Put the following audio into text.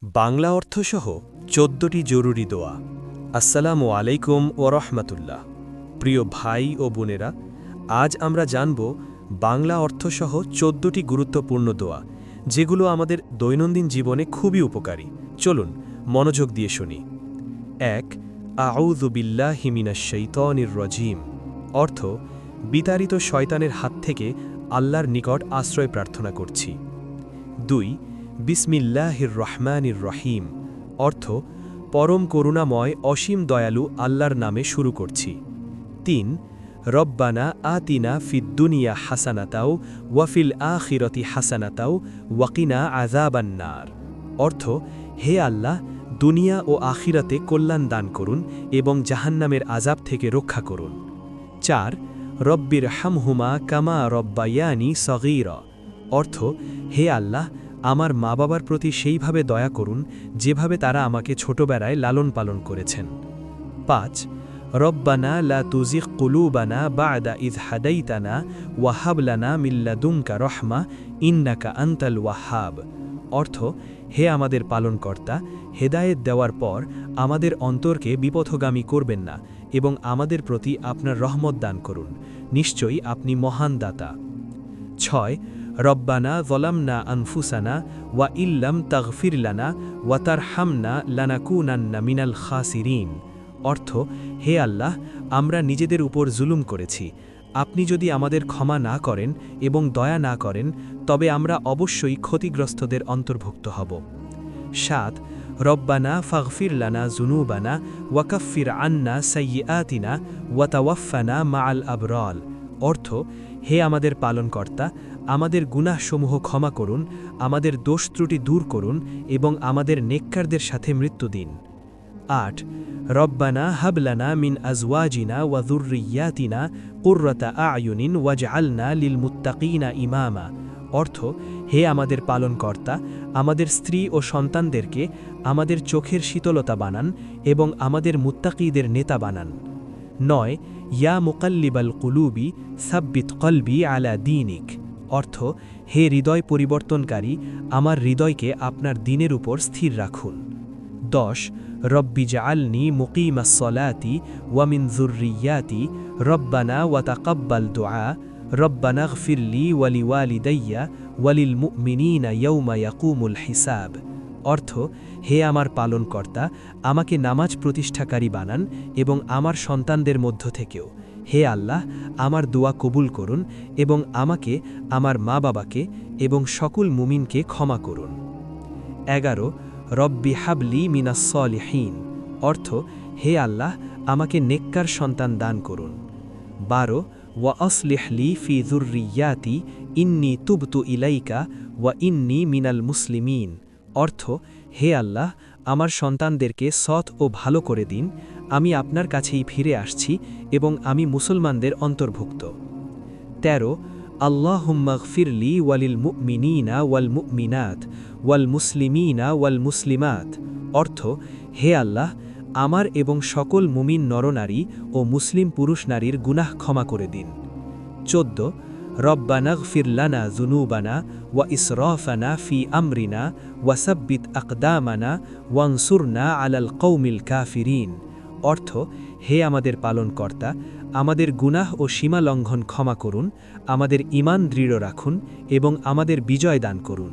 বাংলা অর্থসহ ১৪টি জরুরি দোয়া। আসসালামু আলাইকুম ওরহমতুল্লাহ। প্রিয় ভাই ও বোনেরা, আজ আমরা জানব বাংলা অর্থসহ ১৪টি গুরুত্বপূর্ণ দোয়া, যেগুলো আমাদের দৈনন্দিন জীবনে খুবই উপকারী। চলুন মনোযোগ দিয়ে শুনি। ১. আউযু বিল্লাহি মিনাশ শাইতানির রাজিম। অর্থ, বিতাড়িত শয়তানের হাত থেকে আল্লাহর নিকট আশ্রয় প্রার্থনা করছি। ২. বিসমিল্লাহির রহমানির রহিম। অর্থ, পরম করুণাময় অসীম দয়ালু আল্লাহর নামে শুরু করছি। ৩. রব্বানা আতিনা ফিদ দুনিয়া হাসানাতাও ওয়াফিল আখিরতি হাসানাতাও ওয়াকিনা আযাবান্নার। অর্থ, হে আল্লাহ, দুনিয়া ও আখিরাতে কল্যাণ দান করুন এবং জাহান্নামের আযাব থেকে রক্ষা করুন। ৪. রব্বির হামহুমা কামা রব্বায়ানি সগীরা। অর্থ, হে আল্লাহ, আমার মা বাবার প্রতি সেইভাবে দয়া করুন যেভাবে তারা আমাকে ছোটবেলায় লালন পালন করেছেন। ৫. রব্বানা লা তুজিগ কুলুবানা বা'দা ইয হাদাইতানা ওয়া হাব লানা মিন লাদুনকা রহমা ইন্নাকা আনতাল ওয়াহ্হাব। অর্থ, হে আমাদের পালনকর্তা, হেদায়েত দেওয়ার পর আমাদের অন্তরকে বিপথগামী করবেন না এবং আমাদের প্রতি আপনার রহমত দান করুন, নিশ্চয়ই আপনি মহান দাতা। ৬. রব্বানা যলামনা আনফুসানা ওয়া ইল্লাম তাগফির লানা ওয়া তারহামনা লানাকুনান্না মিনাল খাসিরিন। অর্থ, হে আল্লাহ, আমরা নিজেদের উপর জুলুম করেছি। আপনি যদি আমাদের ক্ষমা না করেন এবং দয়া না করেন, তবে আমরা অবশ্যই ক্ষতিগ্রস্তদের অন্তর্ভুক্ত হব। ৭. রব্বানা ফাগফির লানা যুনুবানা ওয়াকাফির আন্না সাইয়্যাতিনা ওয়া তাওয়াফানা মাআল আবরাল। অর্থ, হে আমাদের পালনকর্তা, আমাদের গুনাহসমূহ ক্ষমা করুন, আমাদের দোষ ত্রুটি দূর করুন এবং আমাদের নেককারদের সাথে মৃত্যু দিন। ৮. রব্বানা হাবলানা মিন আজওয়াজিনা ওয়া যুররিয়াতিনা কুররাতা আয়ুনিন ওয়াজআলনা লিল মুত্তাকিনা ইমামা। অর্থ, হে আমাদের পালনকর্তা, আমাদের স্ত্রী ও সন্তানদেরকে আমাদের চোখের শীতলতা বানান এবং আমাদের মুত্তাকিদের নেতা বানান। ৯. ইয়া মুকাল্লিবাল কুলুবি সাব্বিত কলবি আলা দীনিক। অর্থ, হে হৃদয় পরিবর্তনকারী, আমার হৃদয়কে আপনার দ্বীনের উপর স্থির রাখুন। ১০. রব্বি জাআলনি মুকিমাস সলাতি ওয়া মিন যুররিয়াতি রব্বানা ওয়া তাকাব্বাল দুআ রব্বানা গফিরলি ওয়া লিওয়ালিদাইয়া ওয়া লিল মুমিনিনা ইয়াওমা ইয়াকুমুল হিসাব। অর্থ, হে আমার পালনকর্তা, আমাকে নামাজ প্রতিষ্ঠাকারী বানান এবং আমার সন্তানদের মধ্য থেকেও। হে আল্লাহ, আমার দোয়া কবুল করুন এবং আমাকে, আমার মা বাবাকে এবং সকল মুমিনকে ক্ষমা করুন। ১১. রব্বি হাবলি মিনাস সলিহিন। অর্থ, হে আল্লাহ, আমাকে নেককার সন্তান দান করুন। ১২. ওয়া আসলিহ লি ফি যুররিয়াতি ইন্নী তুবতু ইলাইকা ওয়া ইন্নী মিনাল মুসলিমিন। অর্থ, হে আল্লাহ, আমার সন্তানদেরকে সৎ ও ভালো করে দিন, আমি আপনার কাছেই ফিরে আসছি এবং আমি মুসলমানদের অন্তর্ভুক্ত। ১৩. আল্লাহুম্মা গফিরলি ওয়ালিল মুমিনিনা ওয়াল মুমিনাত ওয়াল মুসলিমিনা ওয়াল মুসলিমাত। অর্থ, হে আল্লাহ, আমার এবং সকল মুমিন নরনারী ও মুসলিম পুরুষ নারীর গুনাহ ক্ষমা করে দিন। ১৪. রব্বানা গফির লানা যুনুবানা ওয়া ইসরাফানা ফি আমরিনা ওয়া সাব্বিত আকদামানা ওয়ানসুরনা আলাল কওমিল কাফিরিন। অর্থ, হে আমাদের পালনকর্তা, আমাদের গুনাহ ও সীমালঙ্ঘন ক্ষমা করুন, আমাদের ঈমান দৃঢ় রাখুন এবং আমাদের বিজয় দান করুন।